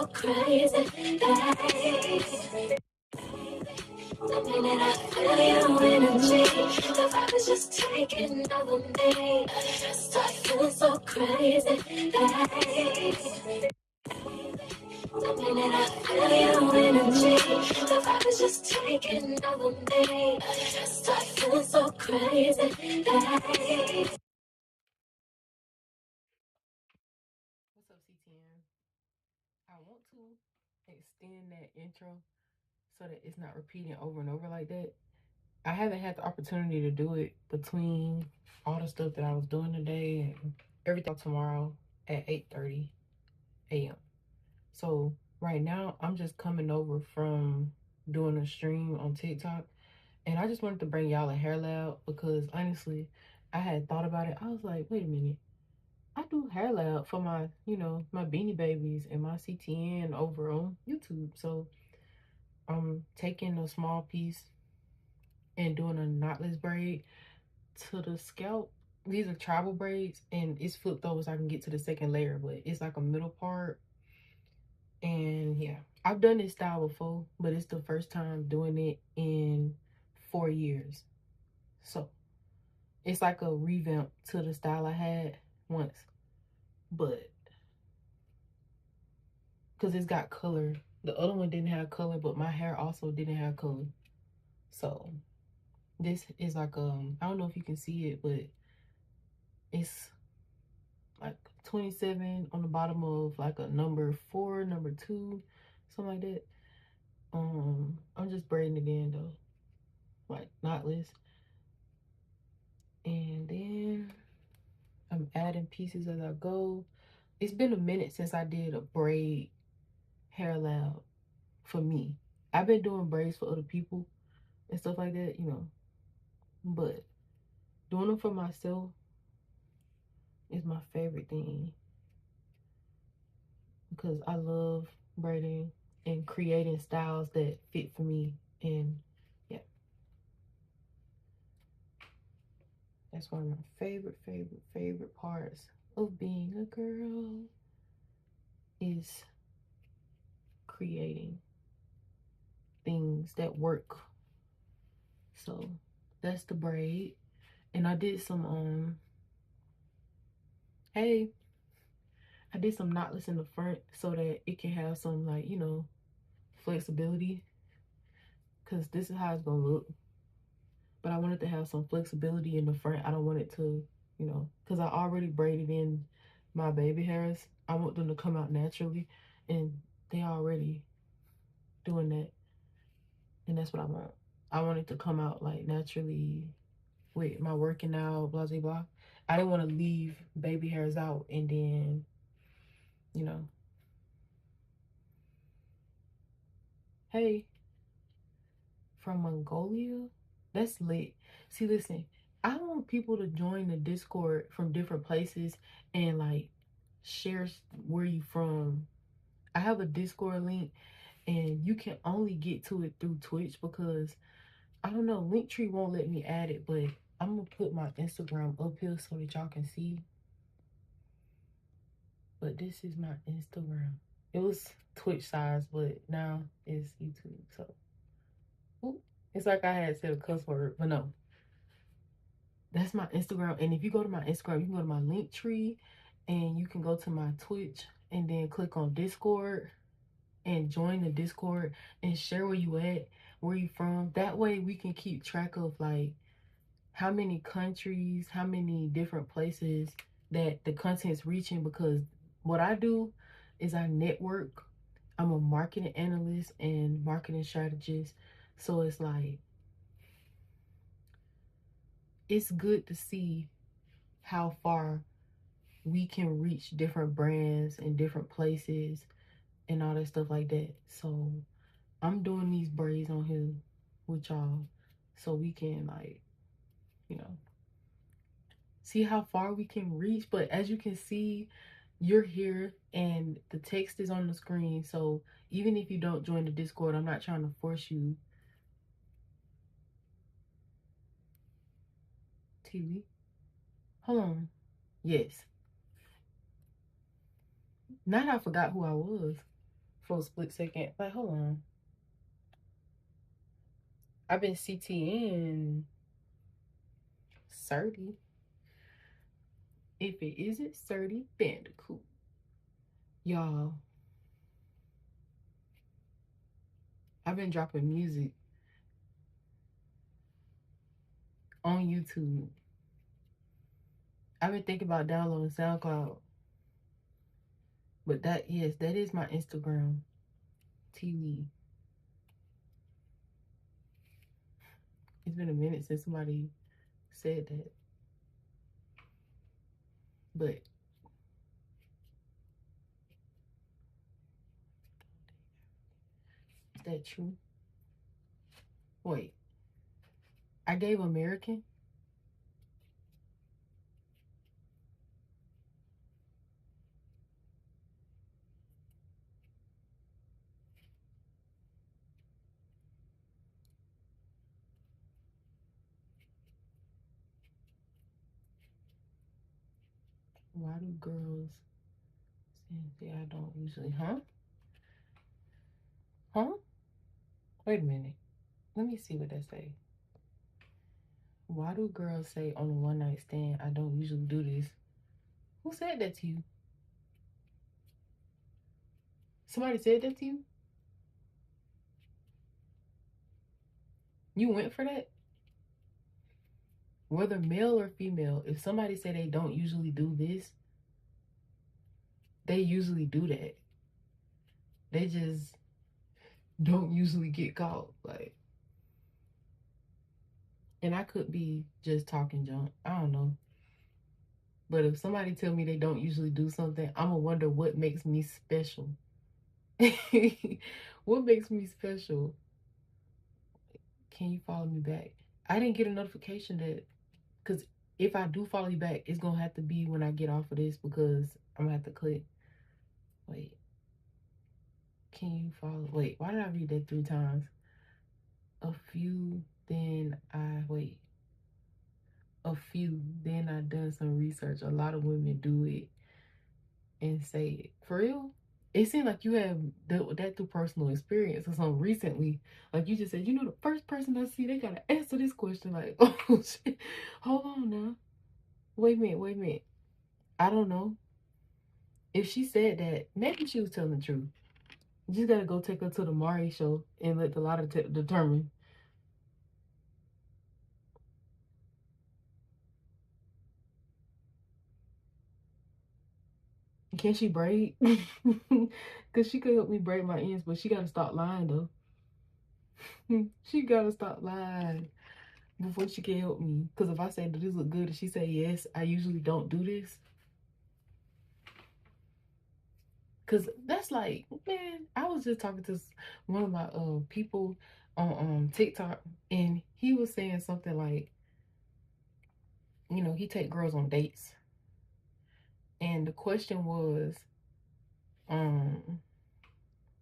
so crazy. Hey. The minute I feel your energy, the vibe is just taking over me. Start feeling so crazy. Hey. The minute I feel your energy, the vibe is just taking over me. Start feeling so crazy. Hey. What's up, CTN? I want to extend that intro so that it's not repeating over and over like that. I haven't had the opportunity to do it between all the stuff that I was doing today and everything tomorrow at 8:30 a.m. So right now I'm just coming over from doing a stream on TikTok, and I just wanted to bring y'all a hair lab because honestly, I had thought about it. I was like, wait a minute. I do hair lab for my, my Beanie Babies and my CTN over on YouTube. So I'm taking a small piece and doing a knotless braid to the scalp. These are travel braids and it's flipped over so I can get to the second layer, but it's like a middle part. And yeah, I've done this style before, but it's the first time doing it in 4 years. So it's like a revamp to the style I had once, but because it's got color. The other one didn't have color, but my hair also didn't have color. So this is like I don't know if you can see it, but it's like 27 on the bottom of like a number 4, number 2, something like that. I'm just braiding it in though, like knotless. And then I'm adding pieces as I go. It's been a minute since I did a braid hair lab for me. I've been doing braids for other people and stuff like that, but doing them for myself is my favorite thing because I love braiding and creating styles that fit for me. And yeah, that's one of my favorite parts of being a girl is creating things that work. So that's the braid. And I did some hey, I did some knotless in the front so that it can have some like, flexibility, because this is how it's gonna look. But I wanted to have some flexibility in the front. I don't want it to, because I already braided in my baby hairs. I want them to come out naturally, and they already doing that, and that's what I want. I want it to come out like naturally with my working out, blah blah blah. I didn't want to leave baby hairs out and then, you know, hey, from Mongolia, that's lit. See, listen, I want people to join the Discord from different places and like share where you from. I have a Discord link and you can only get to it through Twitch because I don't know, Linktree won't let me add it, but I'm gonna put my Instagram up here so that y'all can see. But this is my Instagram. It was Twitch size, but now it's YouTube. So ooh, it's like I had said a cuss word, but no. That's my Instagram. And if you go to my Instagram, you can go to my Linktree and you can go to my Twitch and then click on Discord and join the Discord and share where you at, where you from. That way we can keep track of like how many countries, how many different places that the content's reaching, because what I do is I network. I'm a marketing analyst and marketing strategist. So it's like, it's good to see how far we can reach different brands and different places and all that stuff like that. So I'm doing these braids on here with y'all so we can like, see how far we can reach. But as you can see, you're here and the text is on the screen. So even if you don't join the Discord, I'm not trying to force you. TV. Hold on. Yes. Now that I forgot who I was. for a split second. Like, hold on. I've been CTN CERTI. If it isn't CERTI Bandicoot. Y'all, I've been dropping music on YouTube. I've been thinking about downloading SoundCloud. But that, yes, that is my Instagram. TV. It's been a minute since somebody said that. But is that true? Wait. I gave American. Why do girls say I don't usually? Huh? Wait a minute. Let me see what that say. Why do girls say on a one night stand I don't usually do this? Who said that to you? Somebody said that to you? You went for that? Whether male or female, if somebody say they don't usually do this, they usually do that. They just don't usually get caught. Like, and I could be just talking junk. I don't know. But if somebody tell me they don't usually do something, I'ma wonder what makes me special. What makes me special? Can you follow me back? I didn't get a notification that, because if I do follow you back, it's gonna have to be when I get off of this, because I'm gonna have to click. Wait. Can you follow? Wait, why did I read that 3 times? A few, then I wait. A few, then I done some research. A lot of women do it and say it. For real? It seemed like you have dealt with that through personal experience or something recently. Like you just said, you know, the first person I see, they gotta answer this question. Like, oh shit, hold on now. Wait a minute. I don't know. If she said that, maybe she was telling the truth. You just gotta go take her to the Mari show and let the lottery determine. Can she braid? Because she could help me braid my ends, but she gotta stop lying though. She gotta stop lying before she can help me. Because if I say, do this look good, and she say yes, I usually don't do this. Because that's like, man, I was just talking to one of my people on TikTok, and he was saying something like, you know, he take girls on dates. And the question was,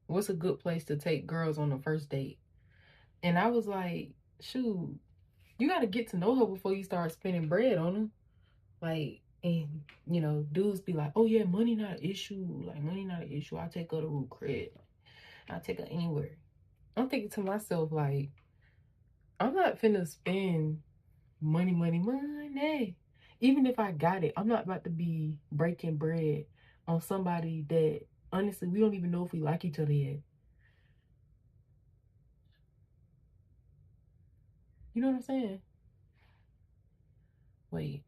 what's a good place to take girls on the first date? And I was like, shoot, you got to get to know her before you start spending bread on her. Like, and, you know, dudes be like, oh, yeah, money not an issue. Like, money not an issue. I take her to Root Cred. I take her anywhere. I'm thinking to myself, like, I'm not finna spend money. Even if I got it, I'm not about to be breaking bread on somebody that, honestly, we don't even know if we like each other yet. You know what I'm saying? Wait,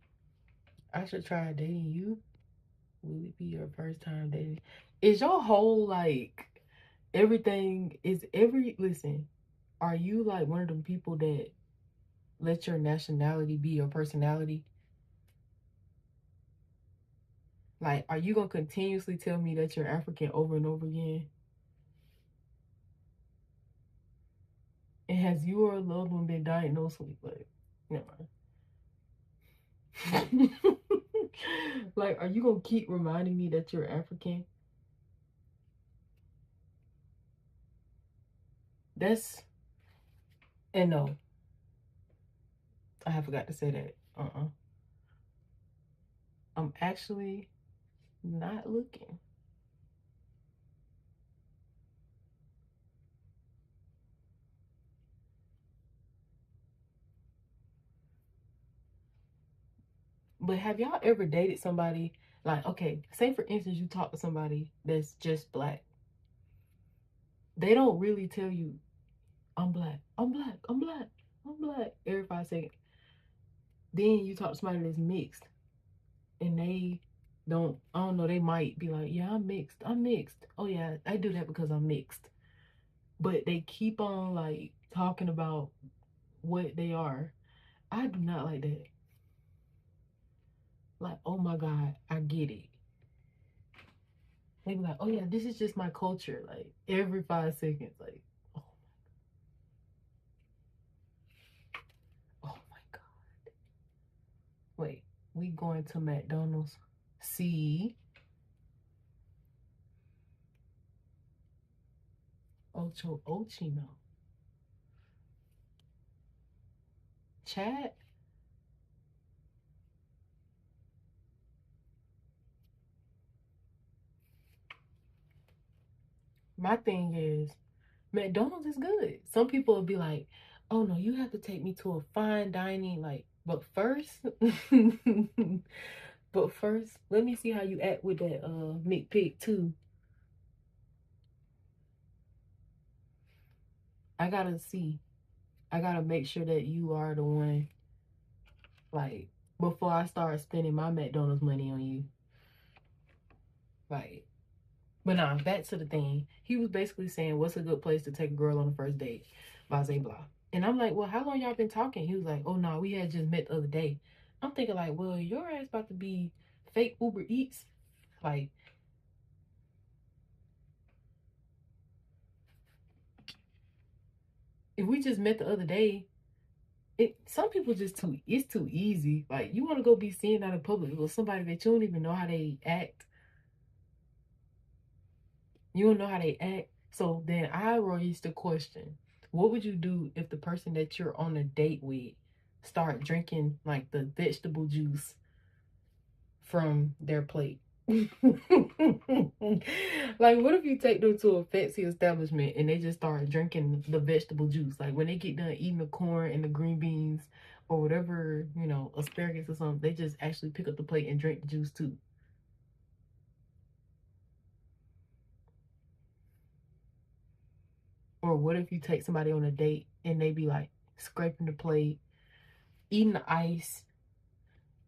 I should try dating you. Will it be your first time dating? Is your whole, like, everything, listen, are you like one of them people that let your nationality be your personality? Like, are you gonna continuously tell me that you're African over and over again? And has you or a loved one been diagnosed with, like, never mind. Like, are you gonna keep reminding me that you're African? That's, and no, I forgot to say that. I'm actually not looking. But have y'all ever dated somebody, like, okay, say for instance, you talk to somebody that's just black. They don't really tell you, I'm black, I'm black, I'm black, I'm black, every 5 seconds. Then you talk to somebody that's mixed, and they don't, I don't know, they might be like, yeah, I'm mixed, I'm mixed. Oh yeah, I do that because I'm mixed. But they keep on like talking about what they are. I do not like that. Like, oh my God, I get it. They be like, oh yeah, this is just my culture. Like every 5 seconds, like, oh, oh my God. Wait, we going to McDonald's. See, Ocho Ochino. Chat. My thing is, McDonald's is good. Some people will be like, oh no, you have to take me to a fine dining, like, but first, but first, let me see how you act with that McPick too. I gotta see. I gotta make sure that you are the one, like, before I start spending my McDonald's money on you. Like, but nah, back to the thing. He was basically saying, what's a good place to take a girl on the first date? Blah, blah. And I'm like, well, how long y'all been talking? He was like, oh, no, we had just met the other day. I'm thinking like, well, your ass about to be fake Uber Eats. Like, if we just met the other day, some people just it's too easy. Like, you want to go be seen out in public with somebody that you don't even know how they act. You don't know how they act. So then I raised the question, what would you do if the person that you're on a date with start drinking like the vegetable juice from their plate? Like, what if you take them to a fancy establishment and they just start drinking the vegetable juice? Like, when they get done eating the corn and the green beans or whatever, you know, asparagus or something, they just actually pick up the plate and drink the juice too. Or what if you take somebody on a date and they be like scraping the plate, eating the ice,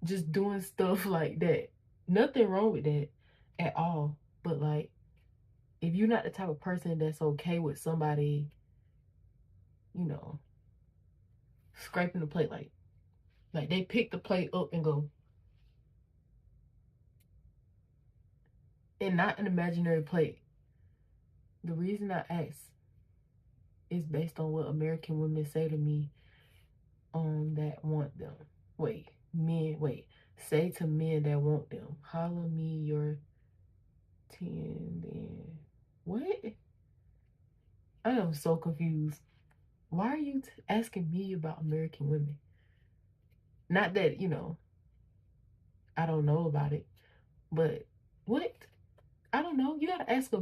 just doing stuff like that? Nothing wrong with that at all. But like, if you're not the type of person that's okay with somebody, you know, scraping the plate, like they pick the plate up and go, and not an imaginary plate. The reason I ask is based on what American women say to me that want them. Wait, say to men that want them, holler me your 10 then. What? I am so confused. Why are you asking me about American women? Not that, you know, I don't know about it, but what? I don't know. You gotta ask a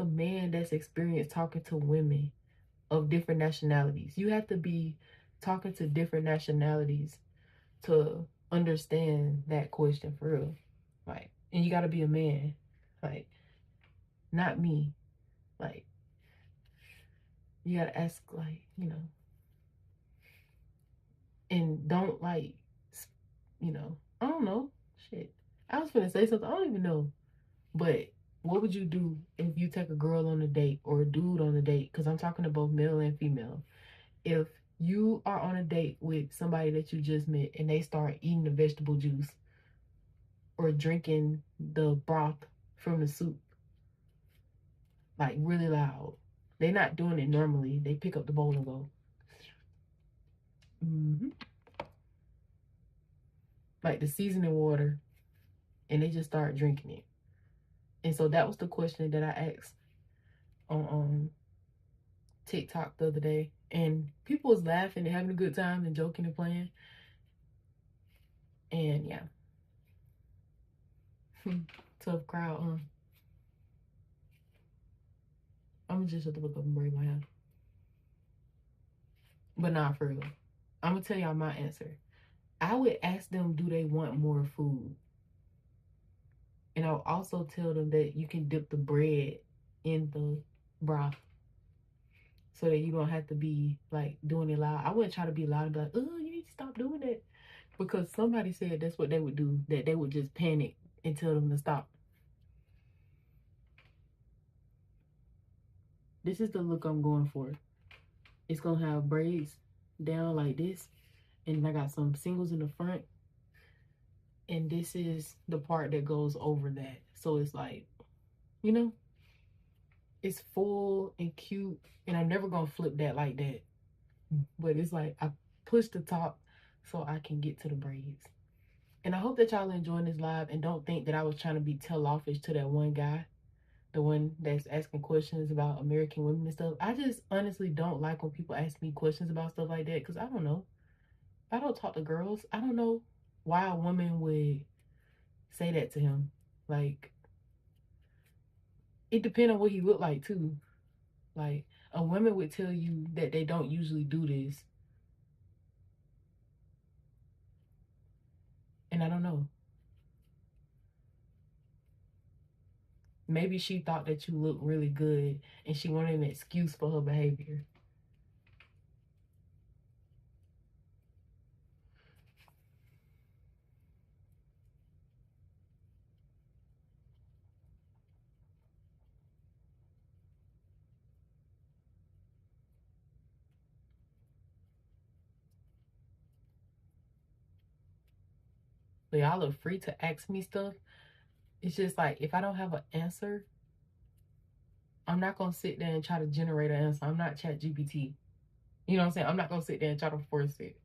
man that's experienced talking to women of different nationalities. You have to be talking to different nationalities to understand that question for real. Like, and you gotta be a man. Like, not me. Like, you gotta ask, like, you know, and don't like, you know, I don't know. Shit. I was gonna say something. I don't even know. But what would you do if you take a girl on a date or a dude on a date? Because I'm talking to both male and female. If you are on a date with somebody that you just met and they start eating the vegetable juice or drinking the broth from the soup, like really loud. They're not doing it normally. They pick up the bowl and go, like the seasoning water, and they just start drinking it. And so that was the question that I asked on TikTok the other day, and people was laughing and having a good time and joking and playing. And yeah, tough crowd. I'm gonna just have to look up and break my hand. But nah, for real, I'm gonna tell y'all my answer. I would ask them, do they want more food? And I'll also tell them that you can dip the bread in the broth so that you don't have to be like doing it loud. I wouldn't try to be loud and be like, oh, you need to stop doing that. Because somebody said that's what they would do, that they would just panic and tell them to stop. This is the look I'm going for. It's gonna have braids down like this, and I got some singles in the front, and this is the part that goes over that. So it's like, you know, it's full and cute, and I'm never gonna flip that like that. But it's like I push the top so I can get to the braids. And I hope that y'all enjoying this live and don't think that I was trying to be tell-offish to that one guy, the one that's asking questions about American women and stuff. I just honestly don't like when people ask me questions about stuff like that, because I don't know. I don't talk to girls. I don't know why a woman would say that to him. Like, it depends on what he looked like too. Like, a woman would tell you that they don't usually do this. And I don't know. Maybe she thought that you looked really good and she wanted an excuse for her behavior. But y'all are free to ask me stuff. It's just like, if I don't have an answer, I'm not going to sit there and try to generate an answer. I'm not ChatGPT. You know what I'm saying? I'm not going to sit there and try to force it.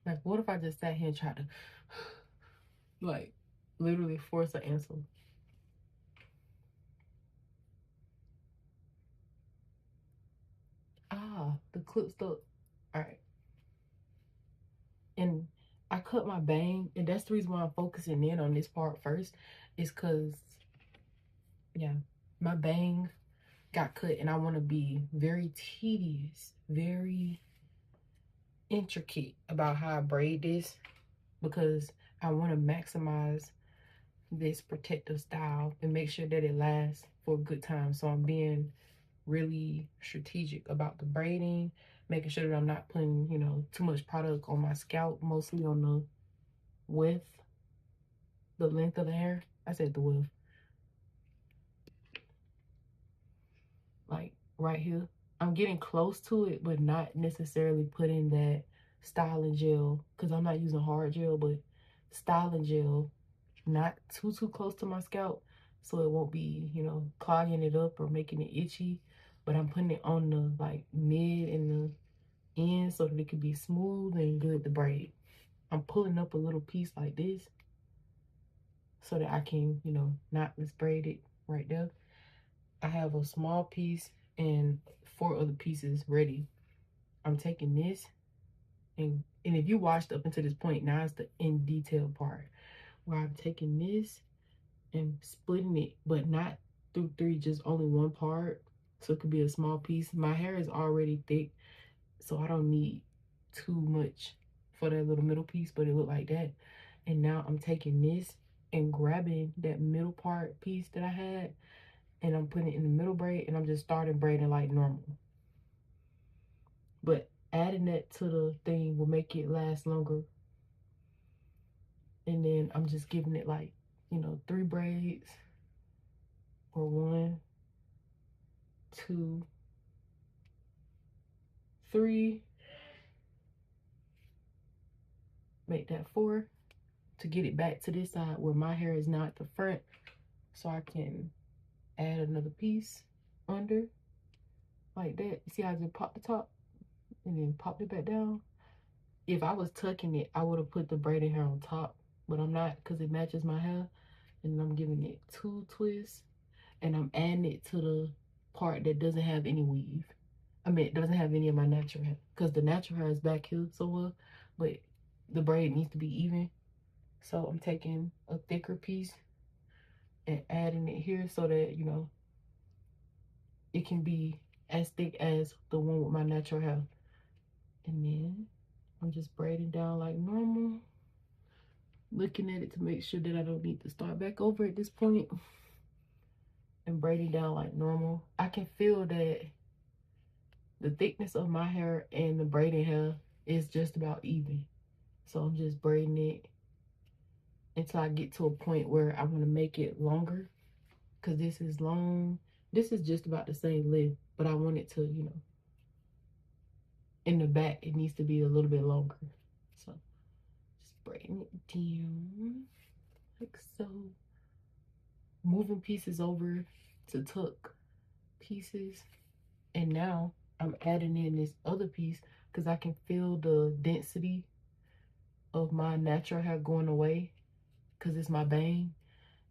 Like, what if I just sat here and tried to, like, literally force an answer? Ah, the clip stuck. All right. And I cut my bang, and that's the reason why I'm focusing in on this part first, is because, yeah, my bang got cut, and I want to be very tedious, very intricate about how I braid this, because I want to maximize this protective style and make sure that it lasts for a good time. So I'm being really strategic about the braiding, making sure that I'm not putting, you know, too much product on my scalp, mostly on the width, the length of the hair. I said the width. Like right here. I'm getting close to it, but not necessarily putting that styling gel, because I'm not using hard gel, but styling gel, not too close to my scalp, so it won't be, you know, clogging it up or making it itchy. But I'm putting it on the like mid and the end so that it can be smooth and good to braid. I'm pulling up a little piece like this so that I can, you know, not just braid it right there. I have a small piece and 4 other pieces ready. I'm taking this, and if you watched up until this point, now it's the in detail part where I'm taking this and splitting it, but not through 3, just only one part, so it could be a small piece. My hair is already thick, so I don't need too much for that little middle piece, but it looked like that. And now I'm taking this and grabbing that middle part piece that I had, and I'm putting it in the middle braid, and I'm just starting braiding like normal. But adding that to the thing will make it last longer. And then I'm just giving it like, you know, 3 braids, or 1, 2, 3, make that 4 to get it back to this side where my hair is not the front, so I can add another piece under like that. You see how I just popped the top and then popped it back down? If I was tucking it, I would have put the braided hair on top, but I'm not, because it matches my hair. And I'm giving it 2 twists, and I'm adding it to the part that doesn't have any weave. I mean, it doesn't have any of my natural hair, because the natural hair is back here so well, but the braid needs to be even. So I'm taking a thicker piece and adding it here so that, you know, it can be as thick as the one with my natural hair. And then I'm just braiding down like normal, looking at it to make sure that I don't need to start back over at this point, and braiding down like normal. I can feel that the thickness of my hair and the braiding hair is just about even. So I'm just braiding it until I get to a point where I want to make it longer, because this is long. This is just about the same length, but I want it to, you know, in the back, it needs to be a little bit longer. So just braiding it down like so. Moving pieces over to tuck pieces. And now I'm adding in this other piece because I can feel the density of my natural hair going away because it's my bang.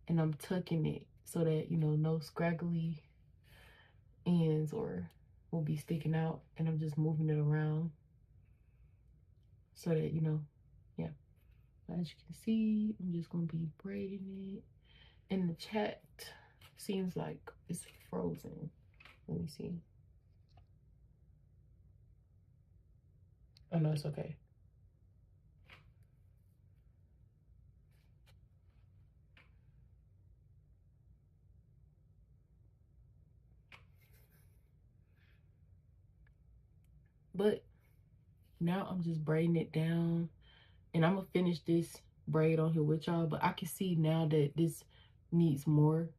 And I'm tucking it so that, you know, no scraggly ends or will be sticking out. And I'm just moving it around so that, you know, yeah. As you can see, I'm just going to be braiding it. And the chat seems like it's frozen. Let me see. Oh no, it's okay. But now I'm just braiding it down, and I'm gonna finish this braid on here with y'all. But I can see now that this needs more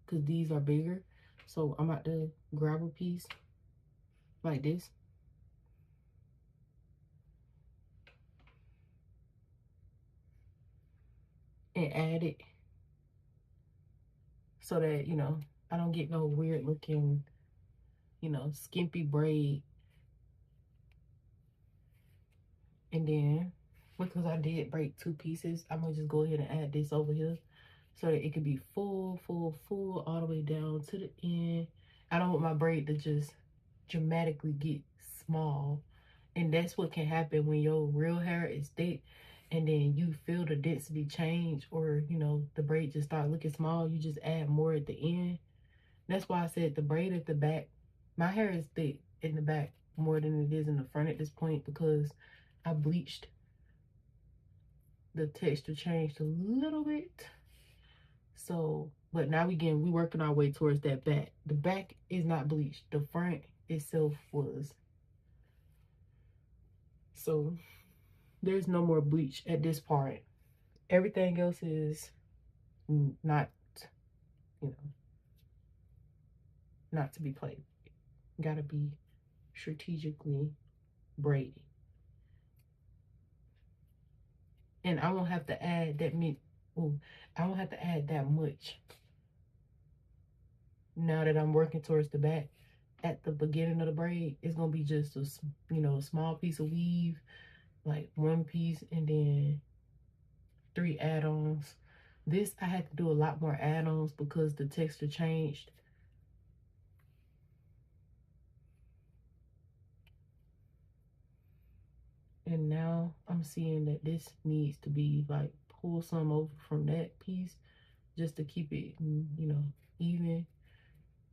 because these are bigger. So I'm about to grab a piece like this and add it so that, you know, I don't get no weird looking, you know, skimpy braid. And then because I did break 2 pieces, I'm gonna just go ahead and add this over here so that it could be full all the way down to the end. I don't want my braid to just dramatically get small, and that's what can happen when your real hair is thick and then you feel the density change, or, you know, the braid just start looking small. You just add more at the end. That's why I said the braid at the back, my hair is thick in the back more than it is in the front at this point because I bleached. The texture changed a little bit. So, but now we working our way towards that back. The back is not bleached. The front itself was. So there's no more bleach at this part. Everything else is not, you know, not to be played. Gotta be strategically braided. And I won't have to add that I won't have to add that much now that I'm working towards the back. At the beginning of the braid, it's gonna be just a, you know, a small piece of weave, like 1 piece, and then 3 add-ons. This I had to do a lot more add-ons because the texture changed. And now I'm seeing that this needs to be like pull some over from that piece just to keep it, you know, even,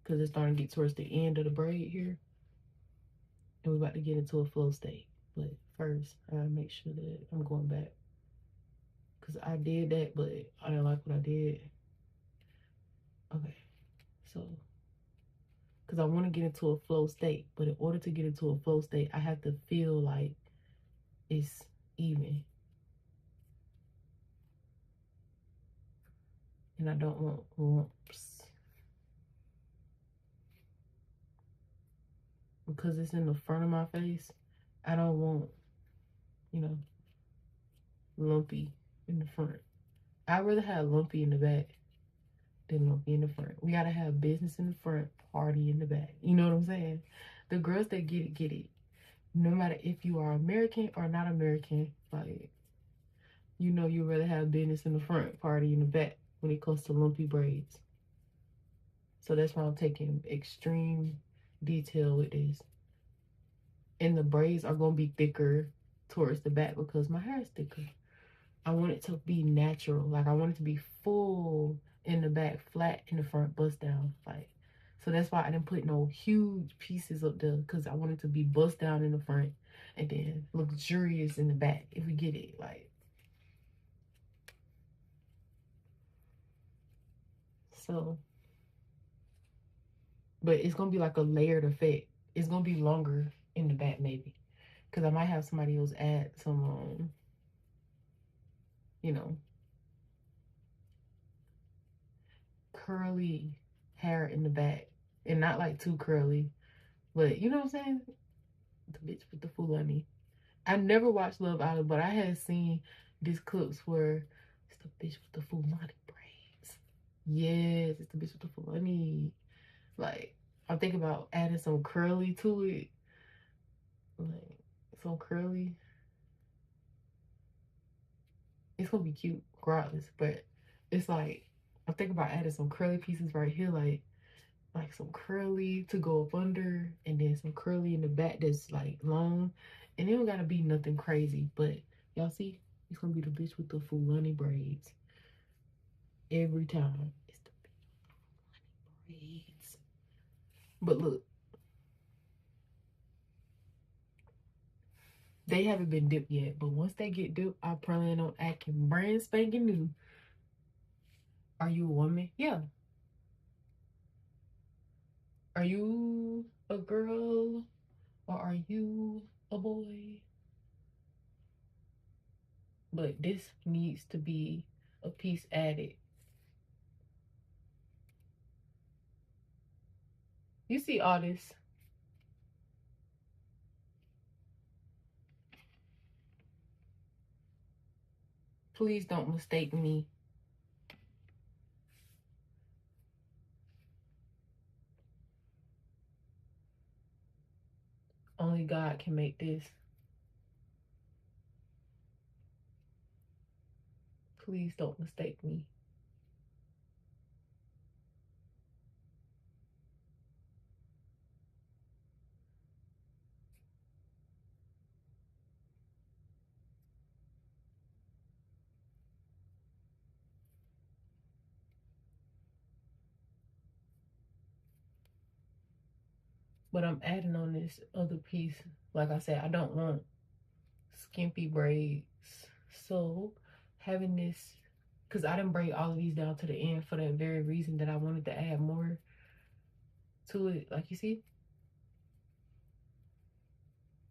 because it's starting to get towards the end of the braid here. And we're about to get into a flow state. But first, I gotta make sure that I'm going back, because I did that, but I didn't like what I did. Okay, so, because I want to get into a flow state, but in order to get into a flow state, I have to feel like it's even. And I don't want lumps. Because it's in the front of my face, I don't want, you know, lumpy in the front. I'd rather have lumpy in the back than lumpy in the front. We gotta have business in the front, party in the back. You know what I'm saying? The girls that get it, get it. No matter if you are American or not American, like, you know, you'd rather have business in the front, party in the back when it comes to lumpy braids. So that's why I'm taking extreme detail with this. And the braids are gonna be thicker towards the back because my hair is thicker. I want it to be natural. Like, I want it to be full in the back, flat in the front, bust down. Like, so that's why I didn't put no huge pieces up there, because I wanted to be bust down in the front and then luxurious in the back, if we get it. Like, so, but it's gonna be like a layered effect. It's gonna be longer in the back, maybe, because I might have somebody else add some you know, curly hair in the back, and not like too curly, but you know what I'm saying? The bitch with the fulani. I never watched Love Island, but I had seen these clips where it's the bitch with the fulani braids. Yes, it's the bitch with the fulani. Like, I'm thinking about adding some curly to it, like some curly. It's gonna be cute regardless, but it's like I'm thinking about adding some curly pieces right here, like some curly to go up under, and then some curly in the back that's like long, and it don't gotta be nothing crazy. But y'all see, it's gonna be the bitch with the fulani braids every time. It's the braids. But look, they haven't been dipped yet, but once they get dipped, I plan on acting brand spanking new. Are you a woman? Yeah. Are you a girl, or are you a boy? But this needs to be a piece added. You see all this? Please don't mistake me. Only God can make this. Please don't mistake me. But I'm adding on this other piece. Like I said, I don't want skimpy braids. So having this, because I didn't braid all of these down to the end for that very reason, that I wanted to add more to it. Like, you see?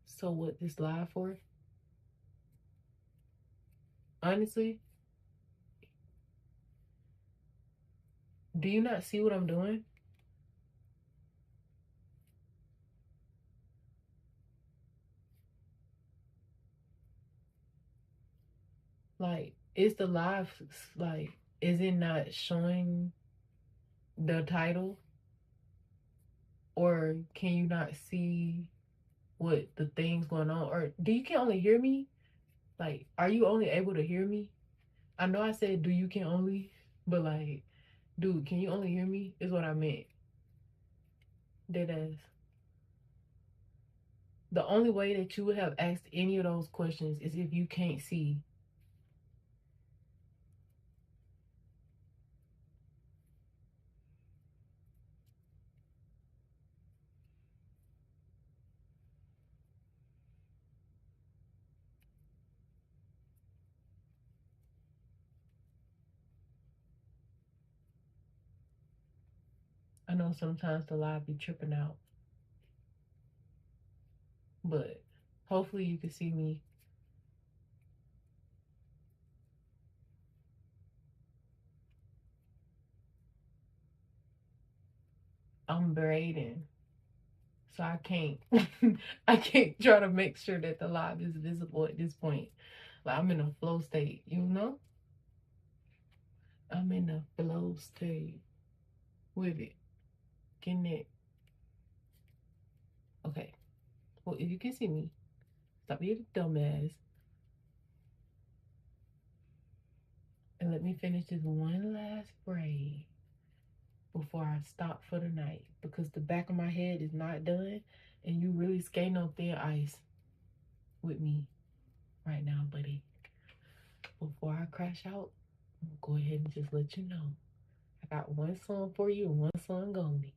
So what this live for? Honestly, do you not see what I'm doing? Like, is the live, like, is it not showing the title? Or can you not see what the things going on? Or do you can only hear me? Like, are you only able to hear me? I know I said do you can only, but like, dude, can you only hear me? Is what I meant. Dead ass. The only way that you would have asked any of those questions is if you can't see. I know sometimes the live be tripping out, but hopefully you can see me. I'm braiding, so I can't I can't try to make sure that the live is visible at this point. Like, I'm in a flow state, you know? I'm in a flow state with it. Getting it. Okay. Well, if you can see me, stop being a dumbass. And let me finish this one last braid before I stop for the night, because the back of my head is not done and you really skating on thin ice with me right now, buddy. Before I crash out, I'm gonna go ahead and just let you know I got one song for you and one song only.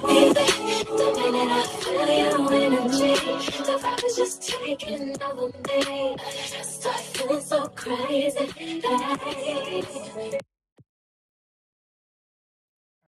Baby, the minute I feel your energy, the vibe is just taking over me. Start feeling so crazy, hey.